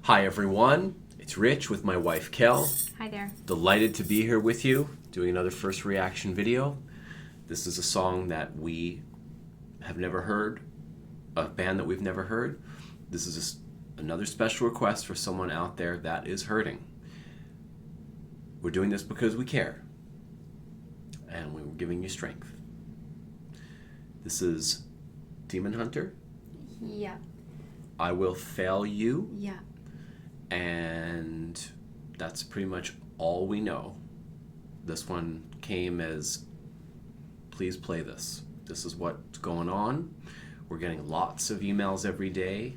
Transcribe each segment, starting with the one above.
Hi everyone, it's Rich with my wife Kel. Hi there. Delighted to be here with you, doing another first reaction video. This is a song that we have never heard, a band that we've never heard. This is another special request for someone out there that is hurting. We're doing this because we care, and we're giving you strength. This is Demon Hunter. Yeah. I Will Fail You. Yeah. And that's pretty much all we know. This one came as, please play this. This is what's going on. We're getting lots of emails every day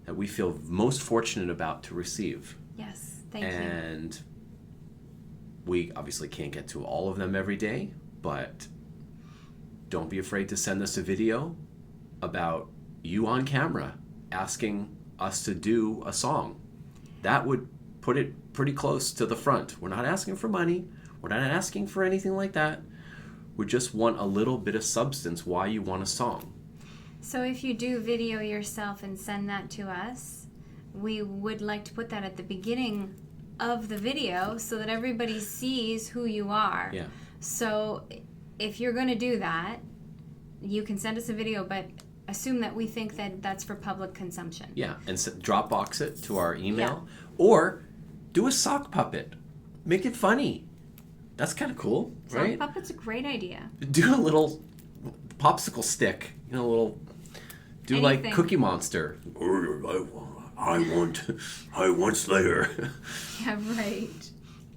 that we feel most fortunate about to receive. Yes, thank you. And we obviously can't get to all of them every day, but don't be afraid to send us a video about you on camera asking us to do a song. That would put it pretty close to the front. We're not asking for money. We're not asking for anything like that. We just want a little bit of substance why you want a song. So if you do video yourself and send that to us, we would like to put that at the beginning of the video so that everybody sees who you are. Yeah. So if you're going to do that, you can send us a video, but assume that we think that that's for public consumption. Yeah, and Dropbox it to our email. Yeah. Or do a sock puppet. Make it funny. That's kind of cool, right? Sock puppet's a great idea. Do a little popsicle stick, do anything. Like Cookie Monster. I want Slayer. Yeah,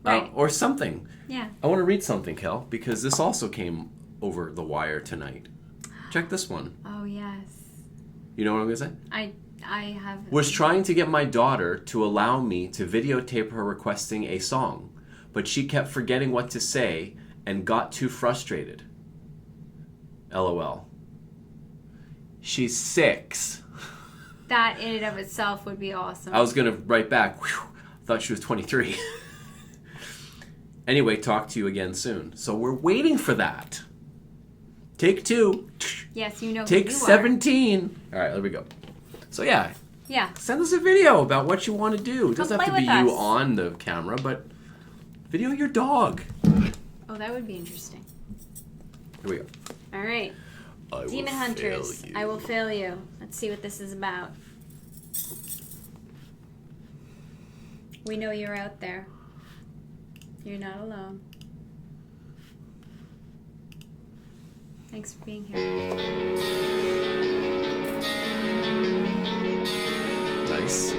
right. Or something. Yeah. I want to read something, Kel, because this also came over the wire tonight. Check this one. Oh, yes. You know what I'm going to say? I have... Was trying to get my daughter to allow me to videotape her requesting a song, but she kept forgetting what to say and got too frustrated. LOL. She's 6. That in and of itself would be awesome. I was going to write back, whew, thought she was 23. Anyway, talk to you again soon. So we're waiting for that. Take 2. Yes, you know Take who you 17. Are. All right, there we go. So yeah. Yeah. Send us a video about what you want to do. It doesn't have to be us. you on the camera, but video your dog. Oh, that would be interesting. Here we go. All right. Demon Hunters, I Will Fail You. Let's see what this is about. We know you're out there. You're not alone. Thanks for being here. Nice.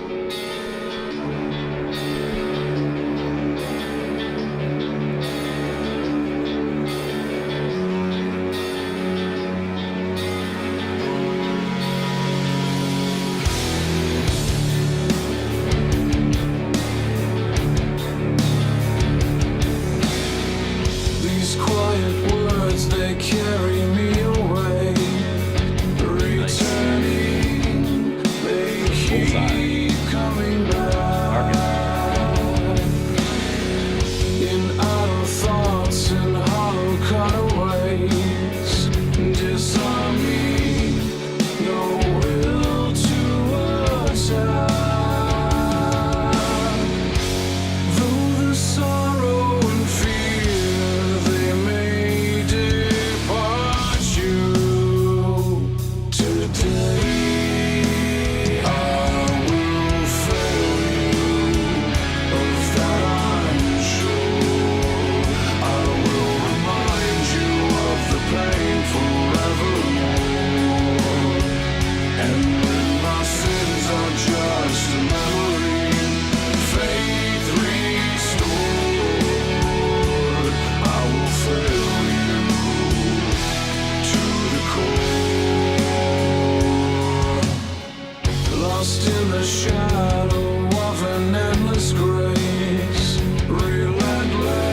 These quiet words, they carry me away. Returning, they keep coming back. In idle thoughts and hollow cutaways, disarm me, no will to attack. Though the sorrow and fear, they may depart you today. I will fail you, of that I'm sure. I will remind you of the pain forevermore. And when my sins are just a memory, faith restored, I will fail you to the core. Lost in the shadow of an endless grace, relentless,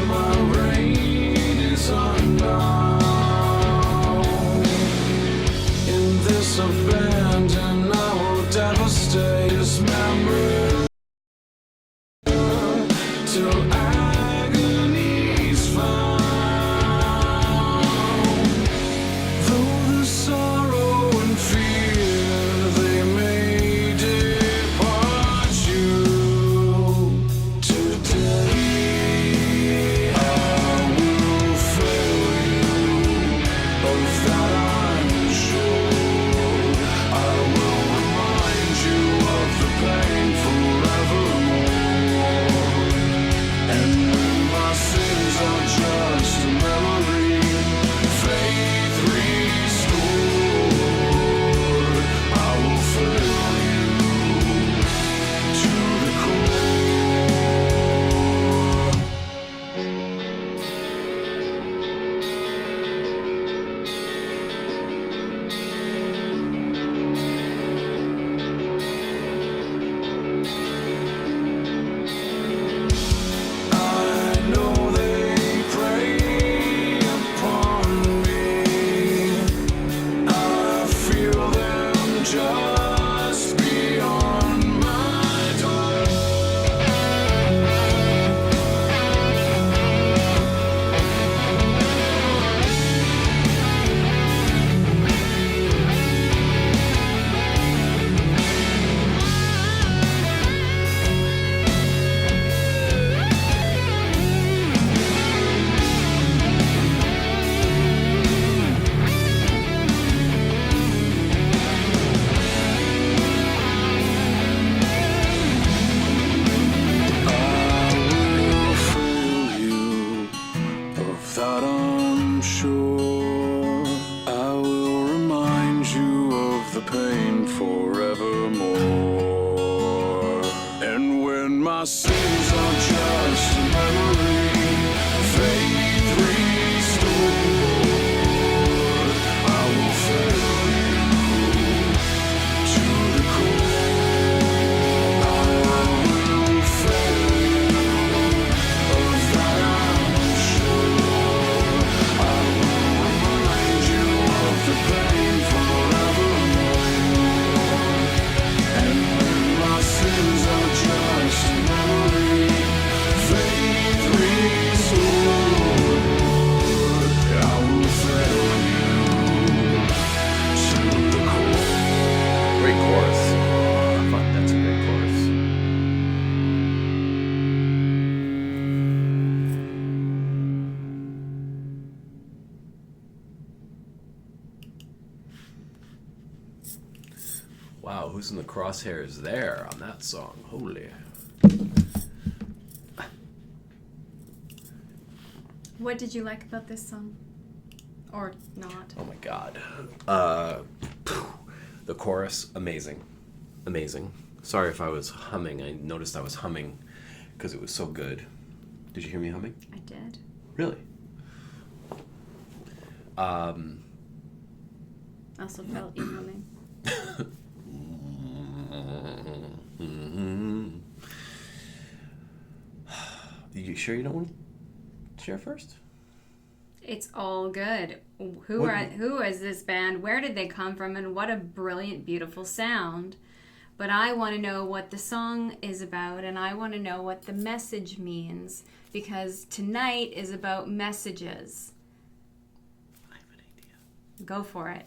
my reign is unknown. In this abandon, I will devastate, dismember till agony's found. Though the sorrow and fear, they may my sins are just a memory, faith restored, I will fail you to the core. I will fail you, of that I'm sure. I will remind you of the pain forevermore. And when my sins are just a memory, faith restored, I will fail you to the core. Great chorus. Fuck, that's a great chorus. Wow, who's in the crosshairs there on that song? Holy. What did you like about this song? Or not? Oh my god. The chorus, amazing. Amazing. Sorry if I was humming. I noticed I was humming because it was so good. Did you hear me humming? I did. Really? I also felt you humming. You sure you don't want to share first? It's all good. Who is this band? Where did they come from? And what a brilliant, beautiful sound. But I want to know what the song is about, and I want to know what the message means, because tonight is about messages. I have an idea. Go for it.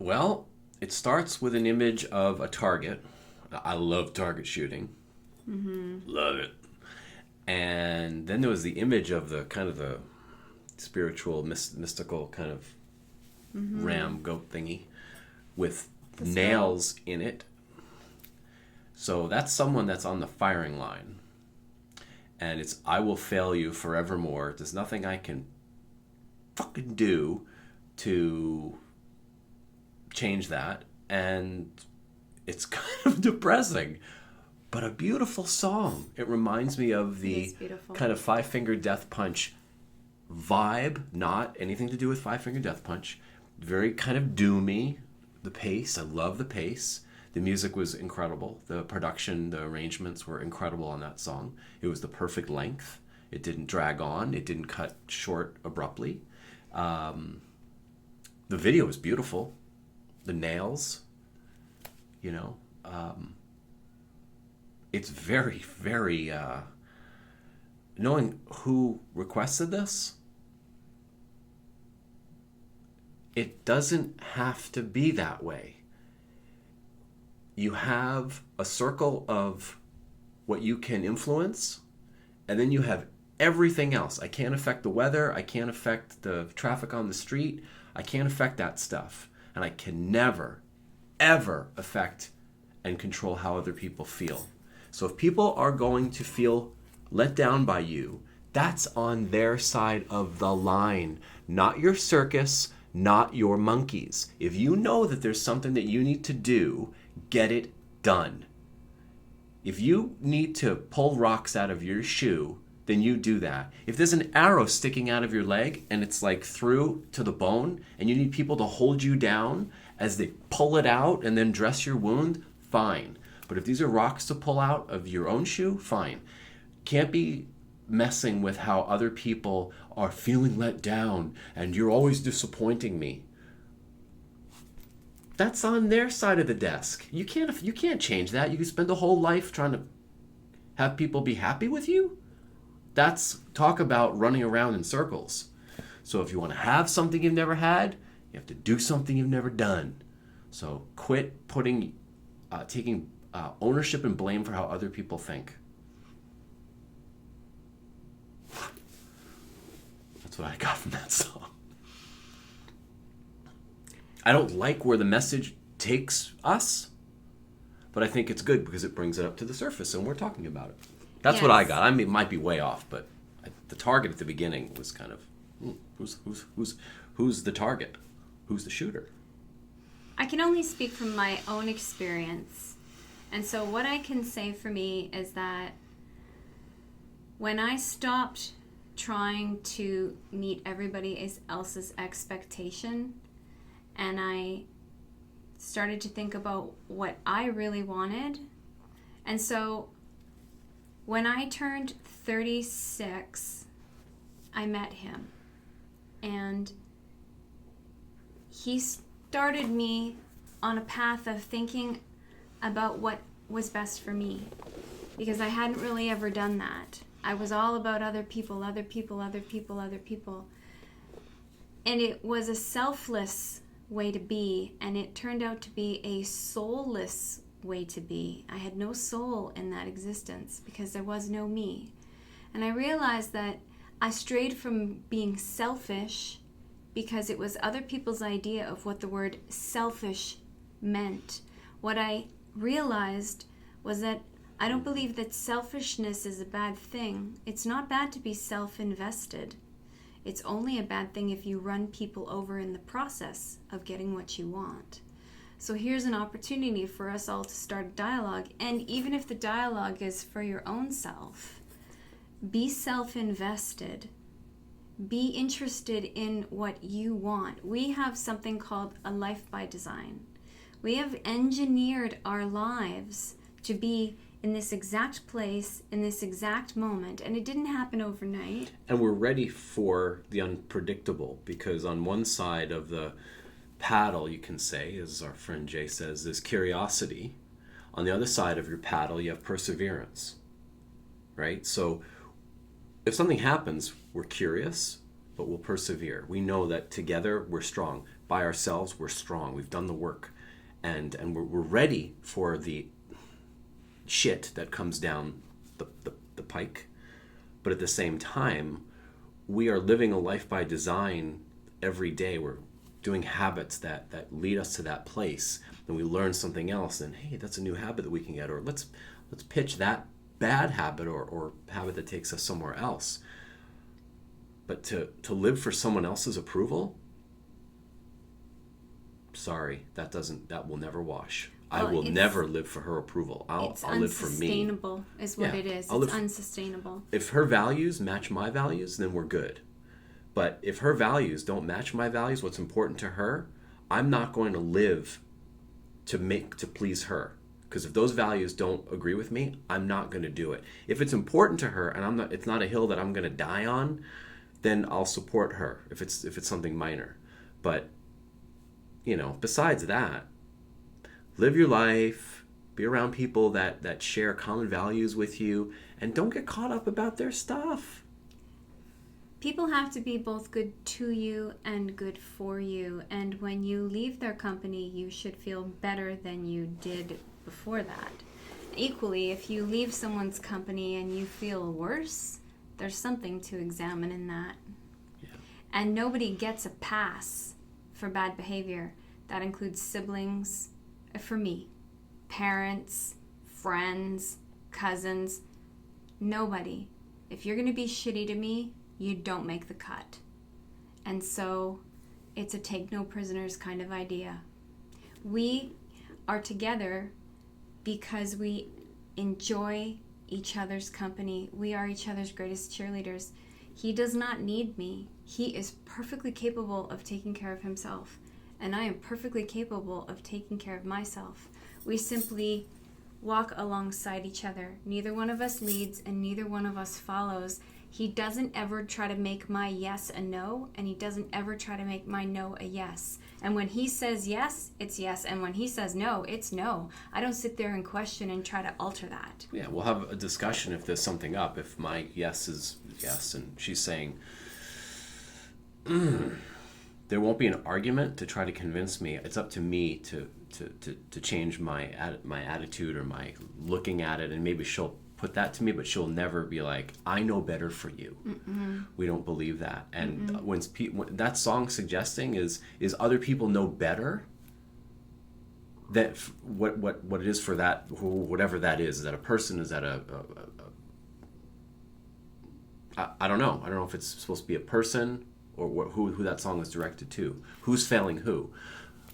Well, it starts with an image of a target. I love target shooting. Mm-hmm. Love it. And then there was the image of the kind of the spiritual, mystical kind of ram goat thingy with The nails in it. So that's someone that's on the firing line. And it's, I will fail you forevermore. There's nothing I can fucking do to change that. And it's kind of depressing, but a beautiful song. It reminds me of It the is beautiful. kind of Five Finger Death Punch vibe, not anything to do with Five Finger Death Punch. Very kind of doomy. The pace, I love the pace. The music was incredible. The production, the arrangements were incredible on that song. It was the perfect length. It didn't drag on. It didn't cut short abruptly. The video was beautiful. The nails, you know. It's very, very... knowing who requested this, it doesn't have to be that way. You have a circle of what you can influence, and then you have everything else. I can't affect the weather. I can't affect the traffic on the street. I can't affect that stuff. And I can never, ever affect and control how other people feel. So if people are going to feel let down by you, that's on their side of the line, not your circus, not your monkeys. If you know that there's something that you need to do, get it done. If you need to pull rocks out of your shoe, then you do that. If there's an arrow sticking out of your leg and it's like through to the bone and you need people to hold you down as they pull it out and then dress your wound, fine. But if these are rocks to pull out of your own shoe, fine. Can't be messing with how other people are feeling let down and you're always disappointing me. That's on their side of the desk. You can't change that. You can spend a whole life trying to have people be happy with you. That's talk about running around in circles. So if you want to have something you've never had, you have to do something you've never done. So quit taking ownership and blame for how other people think. That's what I got from that song. I don't like where the message takes us, but I think it's good because it brings it up to the surface and we're talking about it. That's what I got. I mean, it might be way off, but the target at the beginning was kind of, who's the target? Who's the shooter? I can only speak from my own experience. And so what I can say for me is that when I stopped trying to meet everybody else's expectation, and I started to think about what I really wanted. And so when I turned 36, I met him. And he started me on a path of thinking about what was best for me, because I hadn't really ever done that. I was all about other people, other people, other people, other people. And it was a selfless way to be, and it turned out to be a soulless way to be. I had no soul in that existence because there was no me. And I realized that I strayed from being selfish because it was other people's idea of what the word selfish meant. What I realized was that I don't believe that selfishness is a bad thing. It's not bad to be self-invested. It's only a bad thing if you run people over in the process of getting what you want. So here's an opportunity for us all to start a dialogue. And even if the dialogue is for your own self, be self-invested. Be interested in what you want. We have something called a life by design. We have engineered our lives to be in this exact place, in this exact moment, and it didn't happen overnight. And we're ready for the unpredictable, because on one side of the paddle, you can say, as our friend Jay says, is curiosity. On the other side of your paddle, you have perseverance, right? So if something happens, we're curious, but we'll persevere. We know that together we're strong. By ourselves, we're strong. We've done the work, and we're ready for the shit that comes down the pike. But at the same time, we are living a life by design every day. We're doing habits that lead us to that place, and we learn something else, and hey, that's a new habit that we can get, or let's pitch that bad habit or habit that takes us somewhere else. But to live for someone else's approval, sorry, that will never wash. I will never live for her approval. I'll live for me. It's unsustainable is what it is. It's unsustainable. If her values match my values, then we're good. But if her values don't match my values, what's important to her, I'm not going to live to please her. Because if those values don't agree with me, I'm not going to do it. If it's important to her and it's not a hill that I'm going to die on, then I'll support her if it's something minor. But besides that, live your life, be around people that share common values with you, and don't get caught up about their stuff. People have to be both good to you and good for you, and when you leave their company, you should feel better than you did before that. Equally, if you leave someone's company and you feel worse, there's something to examine in that. Yeah. And nobody gets a pass for bad behavior. That includes siblings, for me, parents, friends, cousins, nobody. If you're going to be shitty to me, you don't make the cut. And so it's a take no prisoners kind of idea. We are together because we enjoy each other's company. We are each other's greatest cheerleaders. He does not need me. He is perfectly capable of taking care of himself. And I am perfectly capable of taking care of myself. We simply walk alongside each other. Neither one of us leads and neither one of us follows. He doesn't ever try to make my yes a no, and he doesn't ever try to make my no a yes. And when he says yes, it's yes. And when he says no, it's no. I don't sit there and question and try to alter that. Yeah, we'll have a discussion if there's something up. If my yes is yes and she's saying, there won't be an argument to try to convince me. It's up to me to change my attitude or my looking at it, and maybe she'll put that to me, but she'll never be like, I know better for you. Mm-mm. We don't believe that. And when that song suggesting is other people know better, that what it is for that, whatever that is that a person, is that I don't know. I don't know if it's supposed to be a person or who that song is directed to. Who's failing who?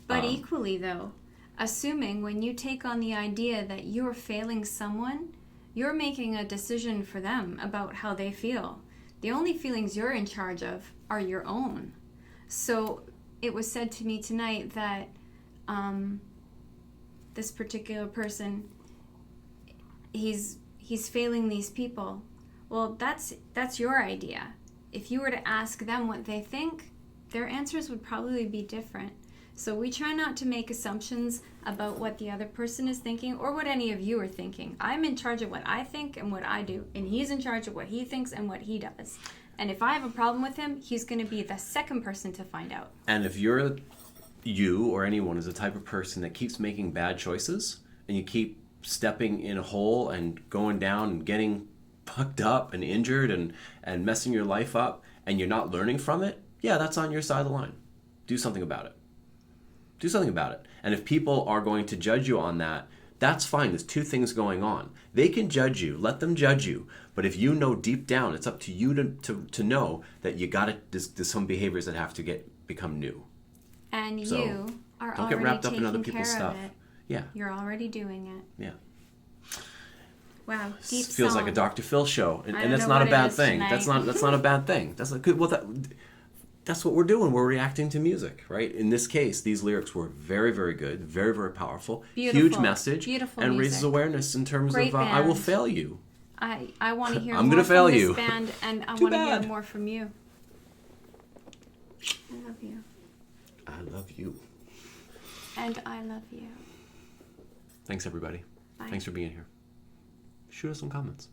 But equally, though, assuming when you take on the idea that you're failing someone, you're making a decision for them about how they feel. The only feelings you're in charge of are your own. So it was said to me tonight that this particular person, he's failing these people. Well, that's your idea. If you were to ask them what they think, their answers would probably be different. So we try not to make assumptions about what the other person is thinking or what any of you are thinking. I'm in charge of what I think and what I do, and he's in charge of what he thinks and what he does. And if I have a problem with him, he's going to be the second person to find out. And if you or anyone is the type of person that keeps making bad choices and you keep stepping in a hole and going down and getting fucked up and injured and messing your life up and you're not learning from it, yeah, that's on your side of the line. Do something about it. Do something about it. And if people are going to judge you on that, that's fine. There's two things going on. They can judge you. Let them judge you. But if you know deep down, it's up to you to know that you got to. There's some behaviors that have to become new. And So, you are don't get already wrapped up in taking other people's care stuff. of it. Yeah. You're already doing it. Yeah. Wow, deep Feels like a song. Dr. Phil show, and I don't that's know not a what it bad is thing. tonight. That's not a bad thing. That's like good. Well, that's what we're doing. We're reacting to music, right? In this case, these lyrics were very, very good, very, very powerful, Beautiful. huge message, Beautiful and music. raises awareness in terms Great of I will band. fail you. I want to hear I'm more gonna from fail this you. band, and I Too want to hear bad. more from you. I love you. I love you. And I love you. Thanks, everybody. Bye. Thanks for being here. Shoot us some comments.